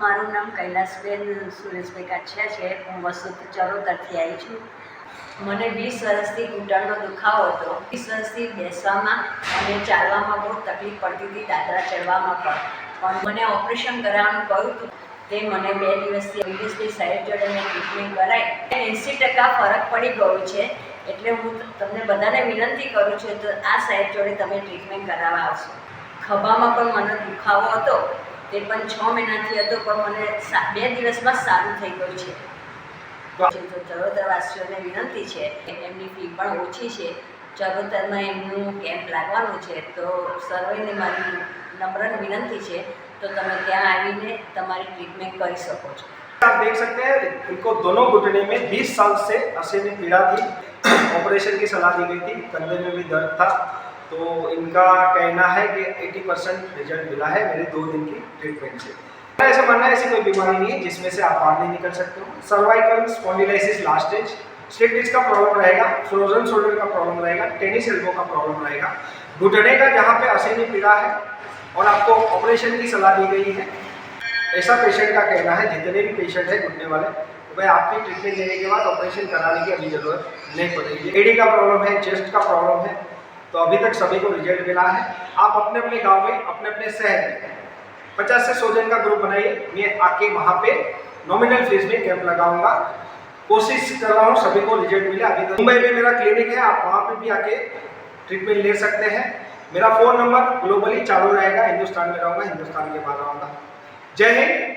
મારું નામ કૈલાસબેન સુરેશભાઈ કાછિયા છે. હું વસત ચરોતરથી આવી છું. મને 20 વર્ષથી ઘૂંટણનો દુખાવો હતો. 20 વર્ષથી બેસવામાં અને ચાલવામાં બહુ તકલીફ પડતી હતી, દાદરા ચડવામાં પણ મને ઓપરેશન કરાવવાનું કહ્યું હતું. તે મને 2 દિવસથી વિદેશની સાહેબ જોડે મેં ટ્રીટમેન્ટ કરાવી. 80% ફરક પડી ગયો છે. એટલે હું તમને બધાને વિનંતી કરું છું તો આ સાહેબ જોડે તમે ટ્રીટમેન્ટ કરાવવા આવશો. ખભામાં પણ મને દુખાવો હતો, તે પણ 6 મહિનાથી હતો, પણ મને 2 દિવસમાં સારું થઈ ગયું છે. તો ચરોતરવાસીઓને વિનંતી છે, એમની ફી પણ ઓછી છે. ચરોતરમાં એમનું કેમ્પ લાગવાનું છે, તો સર્વેને મારી નમ્ર વિનંતી છે તો તમે ત્યાં આવીને તમારી ટ્રીટમેન્ટ કરી શકો છો. आप देख सकते हैं इनको दोनों घुटने में 20 साल से असे में पीड़ा थी। ऑपरेशन की सलाह दी गई थी, कंधे में भी दर्द था, तो इनका कहना है कि 80% रिजल्ट मिला है मेरे 2 दिन की ट्रीटमेंट से। ऐसा मानना है ऐसी कोई बीमारी नहीं है जिसमें से आप बाहर नहीं निकल सकते हो। Cervical spondylosis last stage, slip disc का प्रॉब्लम रहेगा, फ्रोजन शोल्डर का प्रॉब्लम रहेगा, टेनिस एल्बो का प्रॉब्लम रहेगा, घुटने का जहाँ पे असे में पीड़ा है और आपको ऑपरेशन की सलाह दी गई है, ऐसा पेशेंट का कहना है, जितने भी पेशेंट है घुटने वाले, भाई आपकी ट्रीटमेंट लेने के बाद ऑपरेशन कराने की अभी जरूरत नहीं पड़ेगी। एडी का प्रॉब्लम है, चेस्ट का प्रॉब्लम है, तो अभी तक सभी को रिजल्ट मिला है। आप अपने अपने गांव में, अपने अपने शहर में 50 से 100 जन का ग्रुप बनाइए। मैं आके वहाँ पे नॉमिनल फीस में कैंप लगाऊंगा, कोशिश कर रहा हूँ सभी को रिजल्ट मिले। अभी तो मुंबई में मेरा क्लिनिक है, आप वहाँ पे भी आके ट्रीटमेंट ले सकते हैं। मेरा फ़ोन नंबर ग्लोबली चालू रहेगा, हिंदुस्तान में रहूँगा, हिंदुस्तान के बाहर रहूँगा। जय हिंद।